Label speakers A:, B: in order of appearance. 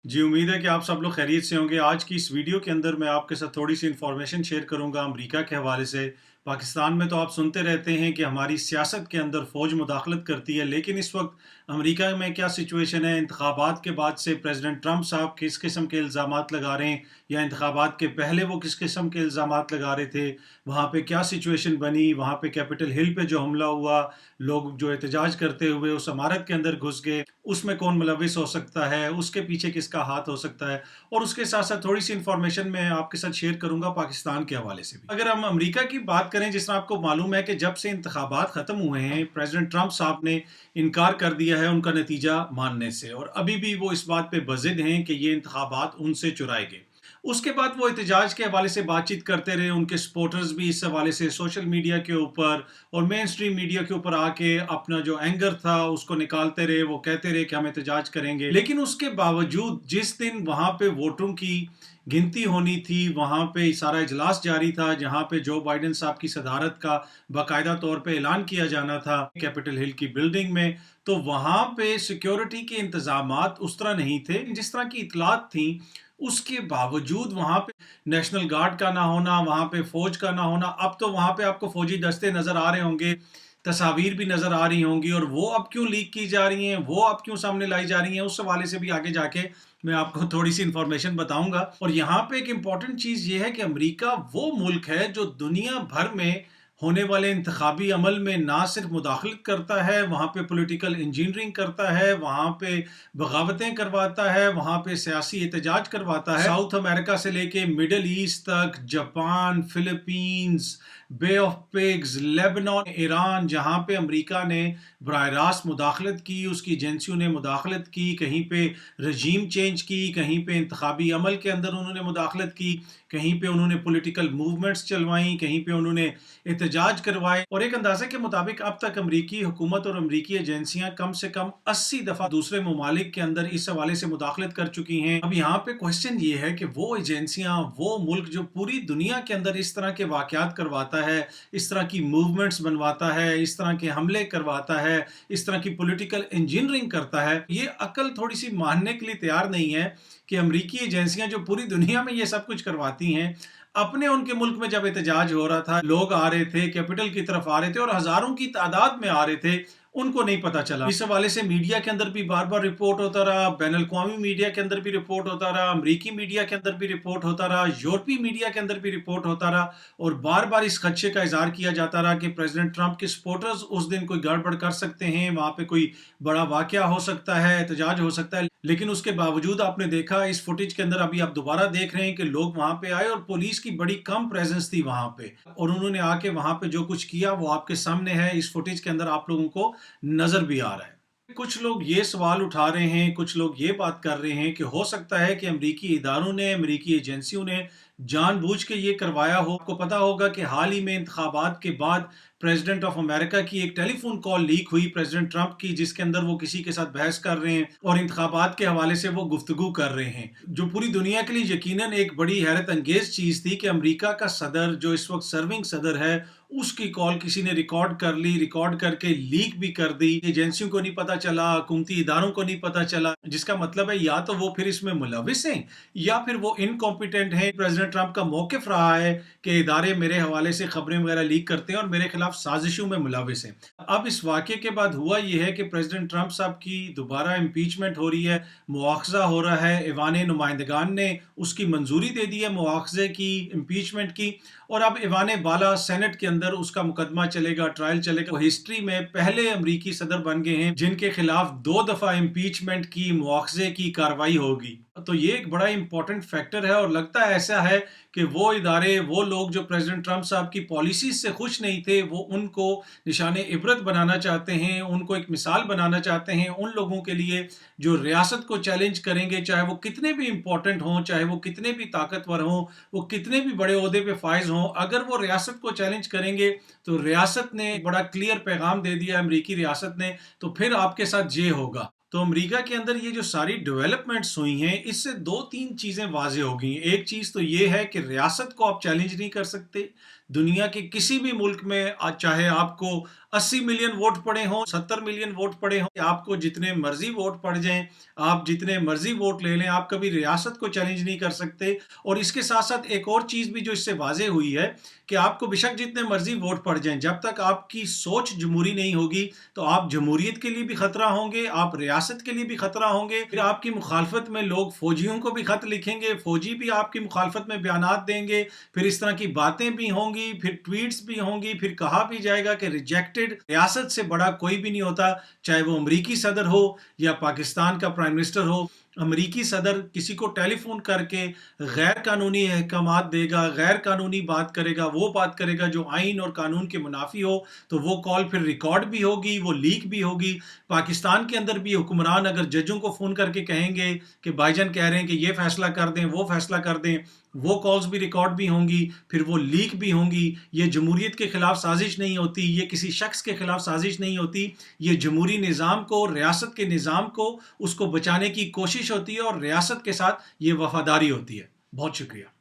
A: जी, उम्मीद है कि आप सब लोग खैरियत से होंगे। आज की इस वीडियो के अंदर मैं आपके साथ थोड़ी-सी इन्फॉर्मेशन शेयर करूँगा अमेरिका के हवाले से। पाकिस्तान में तो आप सुनते रहते हैं कि हमारी सियासत के अंदर फ़ौज मुदाखलत करती है, लेकिन इस वक़्त अमेरिका में क्या सिचुएशन है? इंतखाबात के बाद से प्रेज़िडेंट ट्रंप साहब किस किस्म के इल्ज़ामात लगा रहे हैं या इंतखाबात के पहले वो किस किस्म के इल्ज़ामात लगा रहे थे? वहाँ पे क्या सिचुएशन बनी? वहाँ पे कैपिटल हिल पे जो हमला हुआ, लोग जो एहतजाज करते हुए उस इमारत के अंदर घुस गए, उसमें कौन मुलविस हो सकता है, उसके पीछे किसका हाथ हो सकता है, और उसके साथ साथ थोड़ी सी इंफॉर्मेशन मैं आपके साथ शेयर करूंगा पाकिस्तान के हवाले से भी। अगर हम अमेरिका की बात करें, जिस तरह आपको मालूम है कि जब से इंतखाबात खत्म हुए हैं, प्रेसिडेंट ट्रंप साहब ने इनकार कर दिया है उनका नतीजा मानने से, और अभी भी वो इस बात पे बजिद हैं कि ये इंतखाबात उनसे चुराए गए। उसके बाद वो एहतजाज के हवाले से बातचीत करते रहे, उनके सपोर्टर्स भी इस हवाले से सोशल मीडिया के ऊपर और मेन स्ट्रीम मीडिया के ऊपर आके अपना जो एंगर था उसको निकालते रहे। वो कहते रहे कि हम एहतजाज करेंगे, लेकिन उसके बावजूद जिस दिन वहां पे वोटों की गिनती होनी थी, वहां पे सारा इजलास जारी था, जहां पे जो बाइडेन साहब की सदारत का बाकायदा तौर पे ऐलान किया जाना था कैपिटल हिल की बिल्डिंग में, तो वहां पे सिक्योरिटी के इंतजामात उस तरह नहीं थे जिस तरह की इतलात थी। उसके बावजूद वहां पे नेशनल गार्ड का ना होना, वहां पे फौज का ना होना, अब तो वहां पे आपको फौजी दस्ते नजर आ रहे होंगे, तस्वीर भी नजर आ रही होंगी, और वो अब क्यों लीक की जा रही हैं, वो अब क्यों सामने लाई जा रही हैं, उस हवाले से भी आगे जाके मैं आपको थोड़ी सी इंफॉर्मेशन बताऊंगा। और यहाँ पे एक इंपॉर्टेंट चीज ये है कि अमेरिका वो मुल्क है जो दुनिया भर में होने वाले इंतखाबी अमल में ना सिर्फ मुदाखलत करता है, वहाँ पे पॉलिटिकल इंजीनियरिंग करता है, वहाँ पे बगावतें करवाता है, वहाँ पे सियासी एहतजाज करवाता है। साउथ अमेरिका से लेके मिडल ईस्ट तक, Japan, Philippines, Bay of Pigs, Lebanon, Iran, जहाँ पे अमेरिका ने बराह रास्त मुदाखलत की, उसकी एजेंसियों ने मुदाखलत की, कहीं पे रजीम चेंज की, कहीं पे इंतखाबी अमल के अंदर उन्होंने मुदाखलत की, कहीं पे उन्होंने पॉलिटिकल मूवमेंट्स चलवाई, कहीं पे उन्होंने एहतजाज करवाए। और एक अंदाजे के मुताबिक अब तक अमरीकी हुकूमत और अमरीकी एजेंसियां कम से कम 80 दफा दूसरे ममालिक के अंदर इस हवाले से मुदाखलत कर चुकी हैं। अब यहाँ पे क्वेश्चन ये है कि वो एजेंसियां, वो मुल्क जो पूरी दुनिया के अंदर इस तरह के वाकयात करवाता है, इस तरह की मूवमेंट्स बनवाता है, इस तरह के हमले करवाता है, इस तरह की पॉलिटिकल इंजीनियरिंग करता है, ये अकल थोड़ी सी मानने के लिए तैयार नहीं है कि अमरीकी एजेंसियां जो पूरी दुनिया में ये सब कुछ करवाती हैं, अपने उनके मुल्क में जब एहतजाज हो रहा था, लोग आ रहे थे, कैपिटल की तरफ आ रहे थे और हजारों की तादाद में आ रहे थे, उनको नहीं पता चला। इस हवाले से मीडिया के अंदर भी बार बार रिपोर्ट होता रहा, बैन अवी मीडिया के अंदर भी रिपोर्ट होता रहा, अमरीकी मीडिया के अंदर भी रिपोर्ट होता रहा, यूरोपीय मीडिया के अंदर भी रिपोर्ट होता रहा, और बार बार इस खदशे का इजहार किया जाता रहा कि प्रेसिडेंट ट्रंप के सपोर्टर्स उस दिन कोई गड़बड़ कर सकते हैं, वहां पे कोई बड़ा वाकया हो सकता है, एहतजाज हो सकता है। लेकिन उसके बावजूद आपने देखा इस फुटेज के अंदर, अभी आप दोबारा देख रहे हैं कि लोग वहां पे आए और पुलिस की बड़ी कम प्रेजेंस थी वहां पे, और उन्होंने आके वहां पे जो कुछ किया वो आपके सामने है, इस फुटेज के अंदर आप लोगों को नजर भी आ रहा है। कुछ लोग ये सवाल उठा रहे हैं, कुछ लोग ये बात कर रहे हैं कि हो सकता है कि अमरीकी इदारों ने, अमरीकी एजेंसियों ने जानबूझ के ये करवाया हो। आपको पता होगा कि हाल ही में इंतखाबात के बाद प्रेसिडेंट ऑफ अमेरिका की एक टेलीफोन कॉल लीक हुई प्रेसिडेंट ट्रंप की, जिसके अंदर वो किसी के साथ बहस कर रहे हैं और इंतखाबात के हवाले से वो गुफ्तगू कर रहे हैं, जो पूरी दुनिया के लिए यकीनन एक बड़ी हैरत अंगेज चीज थी कि अमेरिका का सदर, जो इस वक्त सर्विंग सदर है, उसकी कॉल किसी ने रिकॉर्ड कर ली, रिकॉर्ड करके लीक भी कर दी, एजेंसियों को नहीं पता चला, हुकूमती इदारों को नहीं पता चला, जिसका मतलब है या तो वो फिर इसमें मुलविस हैं या फिर वो इनकॉम्पिटेंट हैं। प्रेसिडेंट ट्रंप का मौकिफ रहा है कि इदारे मेरे हवाले से खबरें वगैरह लीक करते हैं और मेरे खिलाफ साजिशों में मुलविस हैं। अब इस वाक़े के बाद हुआ यह है कि प्रेसिडेंट ट्रंप साहब की दोबारा इम्पीचमेंट हो रही है, मुआवजा हो रहा है, ऐवान नुमाइंदगान ने उसकी मंजूरी दे दी है मुआवजे की, इम्पीचमेंट की, और अब ऐवान बाला सेनेट के अंदर उसका मुकदमा चलेगा, ट्रायल चलेगा। हिस्ट्री में पहले अमरीकी सदर बन गए हैं जिनके खिलाफ 2 दफा इम्पीचमेंट की, मुआवजे की कार्रवाई होगी। तो ये एक बड़ा इंपॉर्टेंट फैक्टर है, और लगता है ऐसा है कि वो इदारे, वो लोग जो प्रेसिडेंट ट्रंप साहब की पॉलिसीज से खुश नहीं थे, वो उनको निशाने इबरत बनाना चाहते हैं, उनको एक मिसाल बनाना चाहते हैं उन लोगों के लिए जो रियासत को चैलेंज करेंगे, चाहे वो कितने भी इंपॉर्टेंट हों, चाहे वो कितने भी ताकतवर हों, वो कितने भी बड़े ओहदे पे फाइज हों, अगर वो रियासत को चैलेंज करेंगे तो रियासत ने बड़ा क्लियर पैगाम दे दिया, अमरीकी रियासत ने, तो फिर आपके साथ ये होगा। तो अमेरिका के अंदर ये जो सारी डेवलपमेंट्स हुई हैं, इससे 2-3 चीज़ें वाज़ेह हो गई। एक चीज़ तो ये है कि रियासत को आप चैलेंज नहीं कर सकते। दुनिया के किसी भी मुल्क में चाहे आपको 80 मिलियन वोट पड़े हों, 70 मिलियन वोट पड़े हों, आपको जितने मर्जी वोट पड़ जाएं, आप जितने मर्जी वोट ले लें, आप कभी रियासत को चैलेंज नहीं कर सकते। और इसके साथ साथ एक और चीज़ भी जो इससे वाज़ेह हुई है कि आपको बेशक जितने मर्जी वोट पड़ जाएं, जब तक आपकी सोच जमहूरी नहीं होगी तो आप जमहूरियत के लिए भी खतरा होंगे, आप रियासत के लिए भी खतरा होंगे। फिर आपकी मुखालफत में लोग फौजियों को भी खत लिखेंगे, फौजी भी आपकी मुखालफत में बयानात देंगे, फिर इस तरह की बातें भी होंगी, फिर ट्वीट्स भी होंगी, फिर कहा भी जाएगा कि रिजेक्टेड रियासत से बड़ा कोई भी नहीं होता, चाहे वो अमरीकी सदर हो या पाकिस्तान का प्राइम मिनिस्टर हो। अमरीकी सदर किसी को टेलीफोन करके गैर कानूनी अहकामात देगा, गैर कानूनी बात करेगा, वो बात करेगा जो आइन और कानून के मुनाफी हो, तो वो कॉल फिर रिकॉर्ड भी होगी, वो लीक भी होगी। पाकिस्तान के अंदर भी हुक्मरान अगर जजों को फ़ोन करके कहेंगे कि भाईजान कह रहे हैं कि ये फैसला कर दें, वो फैसला कर दें, वो कॉल्स भी रिकॉर्ड भी होंगी, फिर वो लीक भी होंगी। ये जमहूरियत के खिलाफ साजिश नहीं होती, ये किसी शख्स के खिलाफ साजिश नहीं होती, ये जमहूरी निज़ाम को, रियासत के निज़ाम को, उसको बचाने की कोशिश होती है और रियासत के साथ ये वफादारी होती है। बहुत शुक्रिया।